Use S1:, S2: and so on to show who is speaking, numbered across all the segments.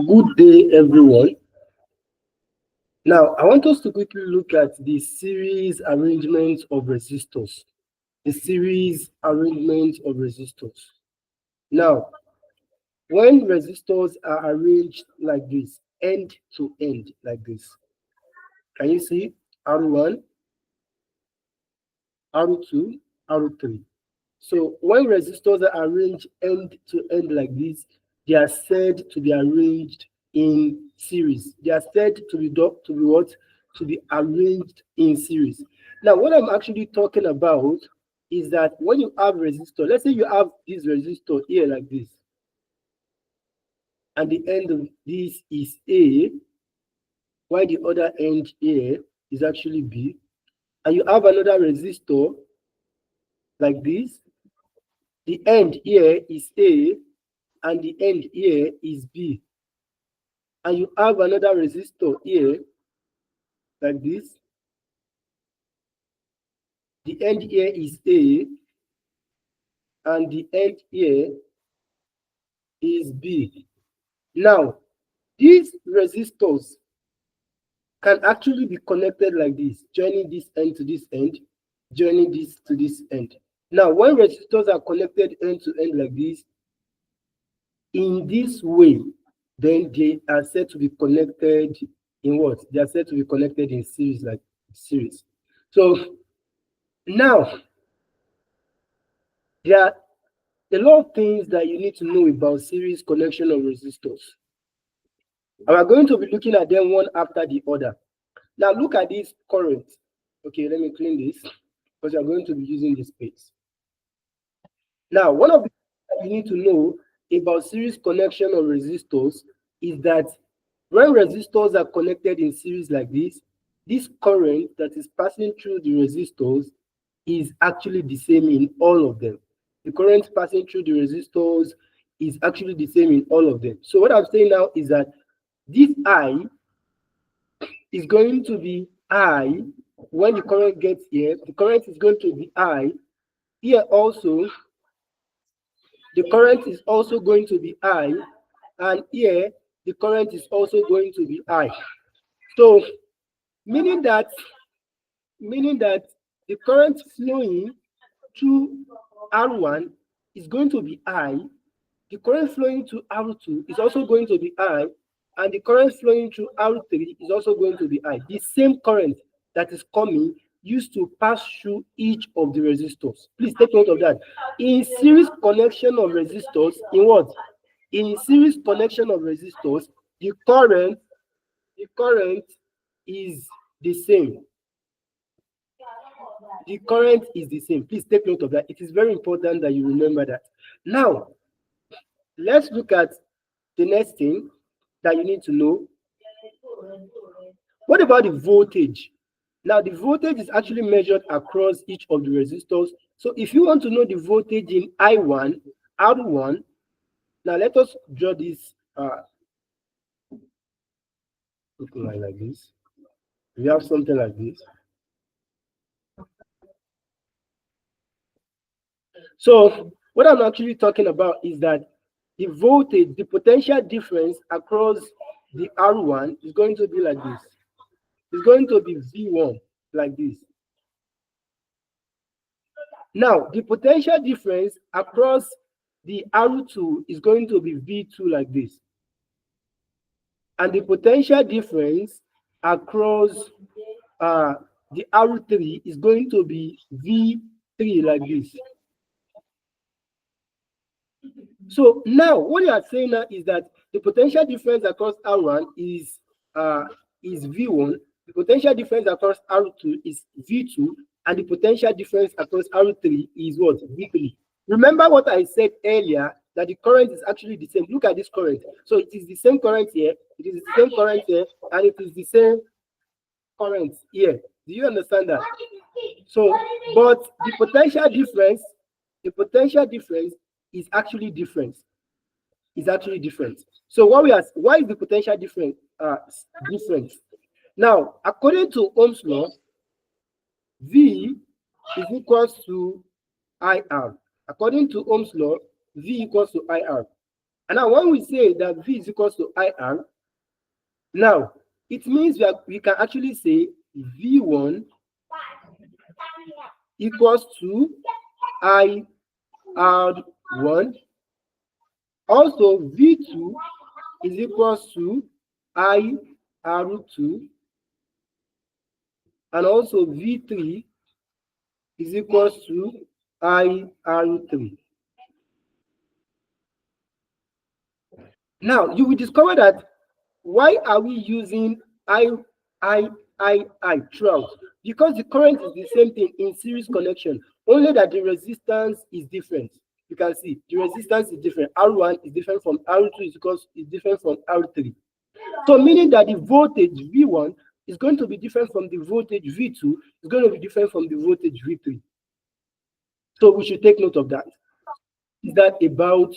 S1: Good day, everyone. Now, I want us to quickly look at the series arrangement of resistors. The series arrangement of resistors. Now, when resistors are arranged like this, end to end like this, can you see R1, R2, R3? So when resistors are arranged end to end like this, they are said to be arranged in series. They are said to be what? To be arranged in series. Now, what I'm actually talking about is that when you have resistor, let's say you have this resistor here like this, and the end of this is A, while the other end here is actually B, and you have another resistor like this. The end here is A, and the end here is B. And you have another resistor here, like this. The end here is A, and the end here is B. Now, these resistors can actually be connected like this, joining this end to this end, joining this to this end. Now, when resistors are connected end to end like this, in this way, then they are said to be connected in what? They are said to be connected in series, like series. So now, there are a lot of things that you need to know about series connection of resistors. And we're going to be looking at them one after the other. Now, look at this current. Okay, let me clean this because you're going to be using this space. Now, one of the things that you need to know about series connection of resistors is that when resistors are connected in series like this current that is passing through the resistors is actually the same in all of them. The current passing through the resistors is actually the same in all of them. So what I'm saying now is that this I is going to be I when the current gets here. The current is going to be I. Here also, the current is also going to be I. And here, the current is also going to be I. So, meaning that the current flowing through R1 is going to be I. The current flowing to R2 is also going to be I. And the current flowing through R3 is also going to be I. The same current that is coming used to pass through each of the resistors. Please take note of that. In series connection of resistors, in what? In series connection of resistors, the current is the same. The current is the same. Please take note of that. It is very important that you remember that. Now, let's look at the next thing that you need to know. What about the voltage? Now, the voltage is actually measured across each of the resistors. So if you want to know the voltage in I1, R1, now let us draw this looking like this. We have something like this. So what I'm actually talking about is that the voltage, the potential difference across the R1 is going to be like this. It's going to be V1 like this. Now, the potential difference across the R2 is going to be V2 like this. And the potential difference across the R3 is going to be V3 like this. So now, what you are saying now is that the potential difference across R1 is V1, the potential difference across R2 is V2, and the potential difference across R3 is what? V3. Remember what I said earlier, that the current is actually the same. Look at this current. So it is the same current here, it is the same current here, and it is the same current here. Do you understand that? So, but the potential difference is actually different. Is actually different. So why is the potential different? Different. Now, according to Ohm's law, V is equals to IR. According to Ohm's law, V equals to IR. And now when we say that V is equals to IR, now it means we can actually say V1 equals to IR1. Also, V2 is equals to IR2. And also V3 is equals to IR3. Now, you will discover that why are we using I throughout? Because the current is the same thing in series connection, only that the resistance is different. You can see the resistance is different. R1 is different from R2 is different from R3. So meaning that the voltage V1 is going to be different from the voltage V2, is going to be different from the voltage V3. So we should take note of that. Is that about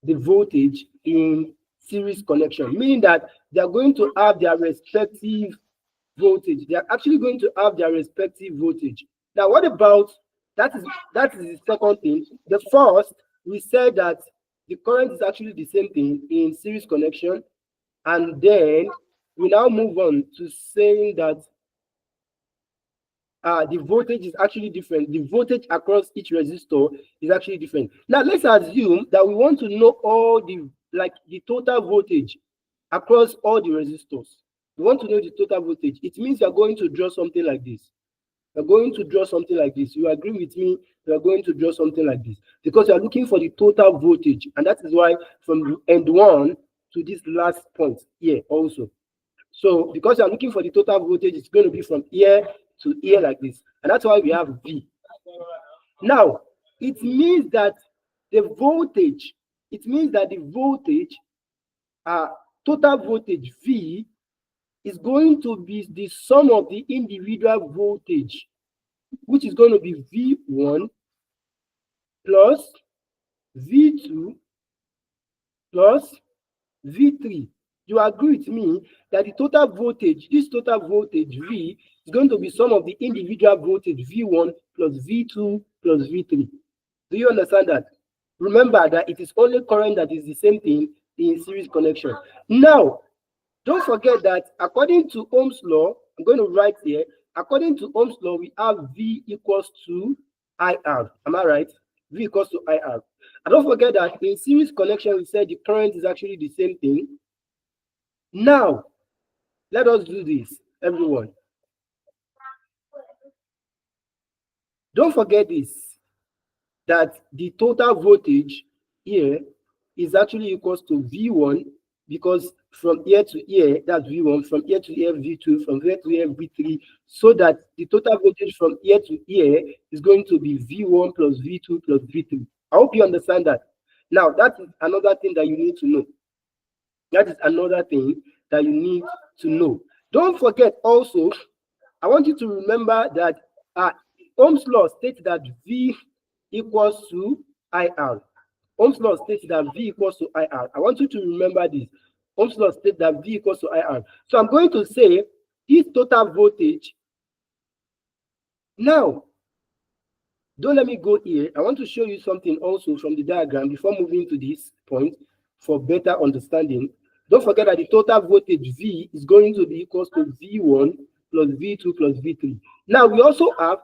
S1: the voltage in series connection, meaning that they are going to have their respective voltage. They are actually going to have their respective voltage. Now, what about that is the second thing. The first, we said that the current is actually the same thing in series connection, and then we now move on to saying that the voltage is actually different. The voltage across each resistor is actually different. Now, let's assume that we want to know all the total voltage across all the resistors. We want to know the total voltage. It means you're going to draw something like this. You're going to draw something like this. You agree with me? You're going to draw something like this because you're looking for the total voltage, and that is why from end one to this last point here also. So because you're looking for the total voltage, it's going to be from here to here like this, and that's why we have V. Now it means that the voltage, total voltage V is going to be the sum of the individual voltage, which is going to be V1 plus V2 plus V3. You agree with me that the total voltage, this total voltage V, is going to be sum of the individual voltage V1 plus V2 plus V3. Do you understand that? Remember that it is only current that is the same thing in series connection. Now, don't forget that according to Ohm's law, I'm going to write here, according to Ohm's law, we have V equals to IR. Am I right? V equals to IR. And don't forget that in series connection, we said the current is actually the same thing. Now, let us do this, everyone. Don't forget this, that the total voltage here is actually equals to V1, because from here to here, that's V1, from here to here, V2, from here to here, V3, so that the total voltage from here to here is going to be V1 plus V2 plus V3. I hope you understand that. Now, that is another thing that you need to know. Don't forget also, I want you to remember that Ohm's law states that V equals to IR. Ohm's law states that V equals to IR. I want you to remember this. Ohm's law states that V equals to IR. So I'm going to say this total voltage. Now, don't let me go here. I want to show you something also from the diagram before moving to this point for better understanding. Don't forget that the total voltage V is going to be equals to V1 plus V2 plus V3. Now, we also have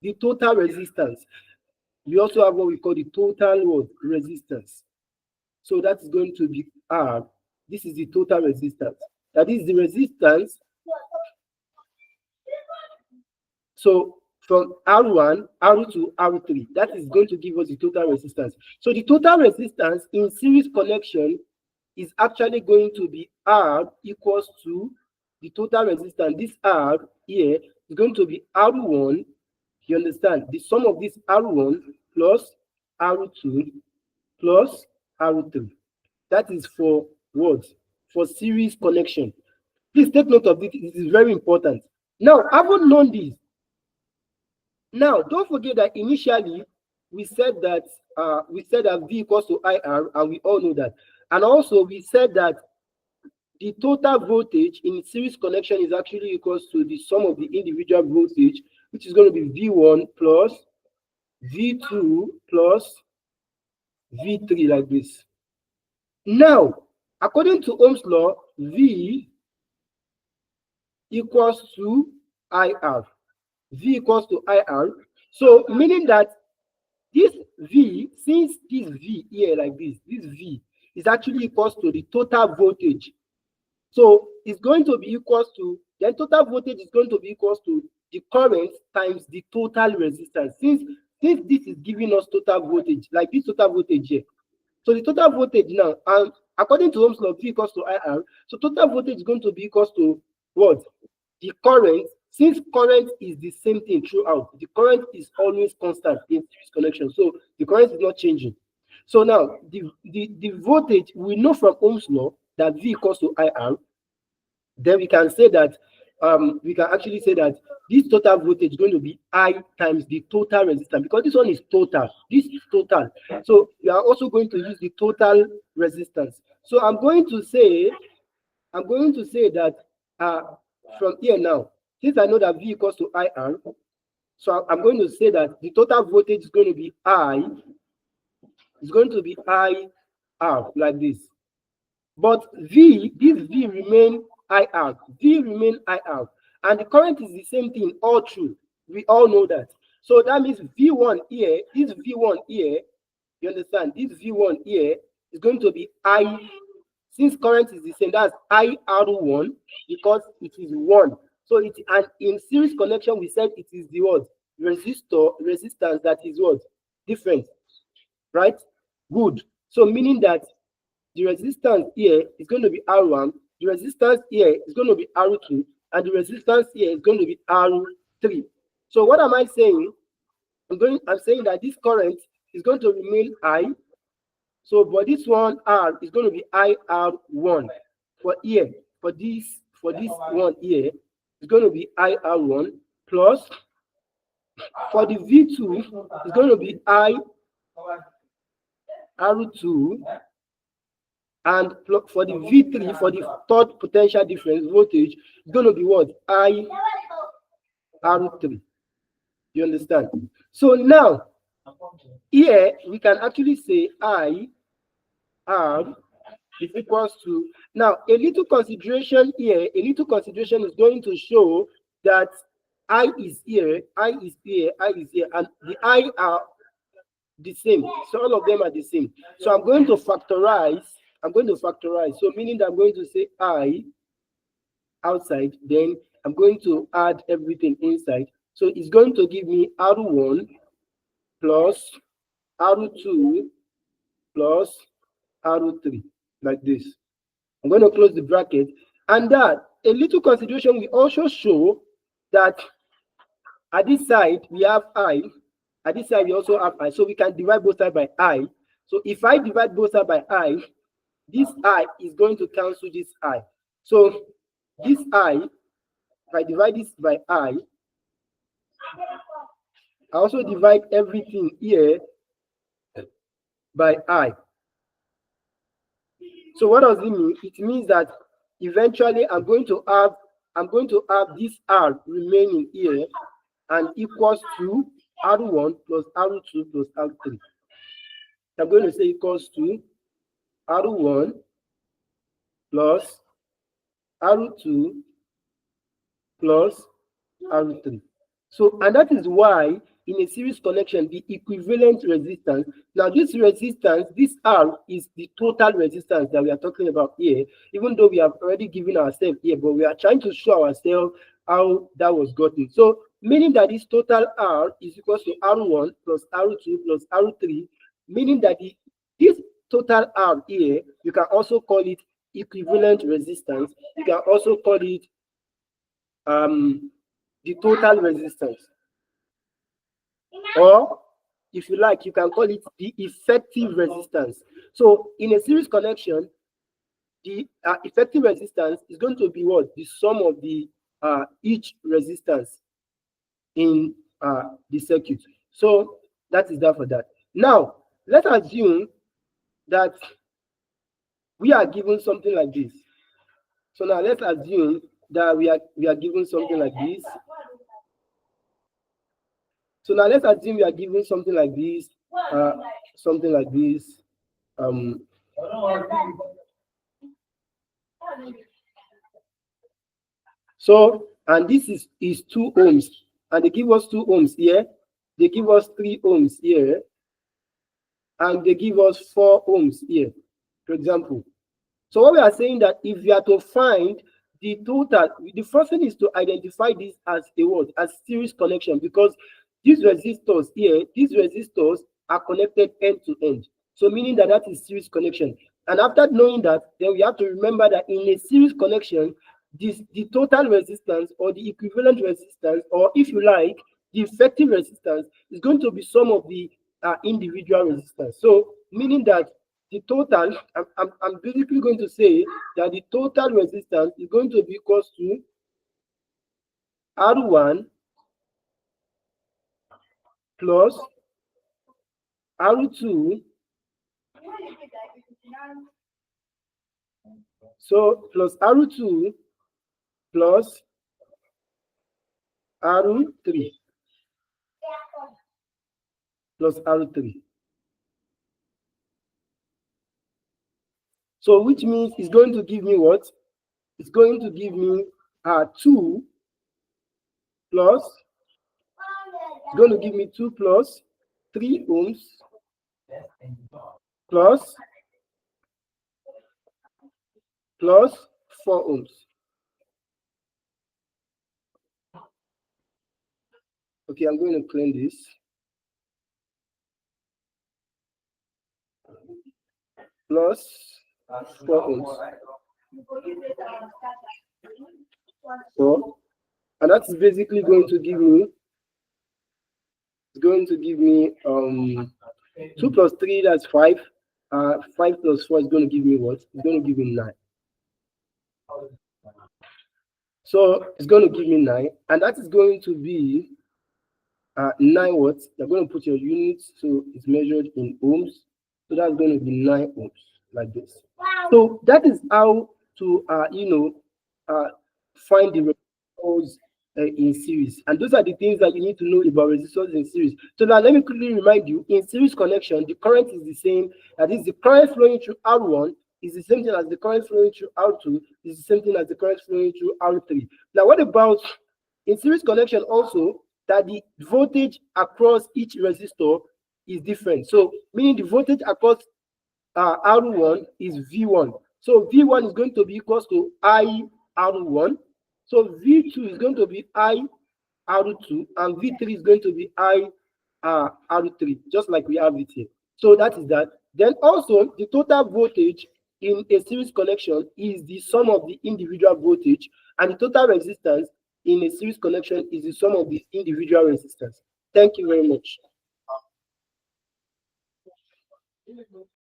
S1: the total resistance. We also have what we call the total resistance. So that is going to be R. This is the total resistance. That is the resistance. So from R1, R2, R3, that is going to give us the total resistance. So the total resistance in series connection is actually going to be R equals to the total resistance. This R here is going to be R1. You understand? The sum of this R1 plus R2 plus R3. That is for what? For series connection. Please take note of this. It is very important. Now, having known this, now don't forget that initially we said that V equals to IR, and we all know that. And also we said that the total voltage in series connection is actually equals to the sum of the individual voltage, which is going to be V1 plus V2 plus V3 like this. Now, according to Ohm's law, V equals to IR. V equals to IR. So meaning that this V, since this V here like this V is actually equals to the total voltage. So it's going to be equals to, then total voltage is going to be equals to the current times the total resistance. Since this is giving us total voltage, like this total voltage here. So the total voltage now, according to Ohm's law, V equals to IR. So total voltage is going to be equals to what? The current. Since current is the same thing throughout, the current is always constant in series connection. So the current is not changing. So now the voltage, we know from Ohm's law that V equals to IR. Then we can say that we can actually say that this total voltage is going to be I times the total resistance, because this one is total, this is total. So we are also going to use the total resistance. So I'm going to say that from here now, since I know that V equals to IR, so I'm going to say that the total voltage is going to be I, is going to be IR like this. But V, this V remain IR, V remain IR, and the current is the same thing all through. We all know that. So that means V1 here, this V1 here, you understand? This V1 here is going to be I, since current is the same, that's IR1 because it is 1. So it, and in series connection, we said it is the what? Resistance that is what? Different, right? Good. So meaning that the resistance here is going to be R1, the resistance here is going to be R2, and the resistance here is going to be R3. So what am I saying? I'm saying that this current is going to remain I. So but this one R is going to be IR1 for here. For this one here, it's going to be IR1 plus, for the V2, it's going to be IR2, and for the V3, for the third potential difference voltage, it's going to be what? IR3. You understand? So now, here we can actually say IR is equals to, now a little consideration here, a little consideration is going to show that I is here, I is here, I is here, and the I are the same. So all of them are the same. So I'm going to factorize. So meaning that I'm going to say I outside, then I'm going to add everything inside. So it's going to give me R1 plus R2 plus R3 like this. I'm going to close the bracket, and that a little consideration will also show that at this side we have I, at this side we also have I, so we can divide both sides by I. So if I divide both sides by I, this I is going to cancel this I. So this I, if I divide this by I also divide everything here by I. So what does it mean? It means that eventually I'm going to have this R remaining here and equals to R1 plus R2 plus R3. I'm going to say equals to R1 plus R2 plus R3. So, and that is why in a series connection, the equivalent resistance, now this resistance, this R is the total resistance that we are talking about here, even though we have already given ourselves here, but we are trying to show ourselves how that was gotten. So, meaning that this total R is equal to R1 plus R2 plus R3, meaning that this total R here, you can also call it equivalent resistance. You can also call it the total resistance. Or if you like, you can call it the effective resistance. So in a series connection, the effective resistance is going to be what? The sum of the each resistance in the circuit. So that is that for that. Now, let's assume that we are given something like this. So now let's assume that we are given something like this. So now let's assume we are given something like this, something like this. So, and this is 2 ohms, and they give us 2 ohms here, they give us 3 ohms here, and they give us 4 ohms here, for example. So what we are saying that if we are to find the total, the first thing is to identify this as a what? As series connection, because these resistors here, these resistors are connected end to end. So meaning that that is series connection. And after knowing that, then we have to remember that in a series connection, the total resistance or the equivalent resistance, or if you like, the effective resistance is going to be sum of the individual resistance. So meaning that the total, I'm basically going to say that the total resistance is going to be equal to R1 plus R2. So plus R2 plus R3 plus R3. So which means it's going to give me what? It's going to give me 2 plus, it's going to give me 2 plus 3 ohms plus 4 ohms. Okay, I'm going to clean this. Plus 4 ohms. 4. And that's basically going to give me, it's going to give me 2 plus 3, that's 5. 5 plus 4 is going to give me what? It's going to give me 9. So it's going to give me 9, and that is going to be 9 watts. You're going to put your units, so it's measured in ohms. So that's going to be 9 ohms, like this. So that is how to find the resistors in series, and those are the things that you need to know about resistors in series. So now let me quickly remind you: in series connection, the current is the same. That is, the current flowing through R1 is the same thing as the current flowing through R2 is the same thing as the current flowing through R3. Now, what about in series connection also? That the voltage across each resistor is different. So meaning the voltage across R1 is V1. So V1 is going to be equals to I R1. So V2 is going to be I R2, and V3 is going to be I R3, just like we have it here. So that is that. Then also the total voltage in a series connection is the sum of the individual voltage, and the total resistance in a series connection is the sum of the individual resistance. Thank you very much.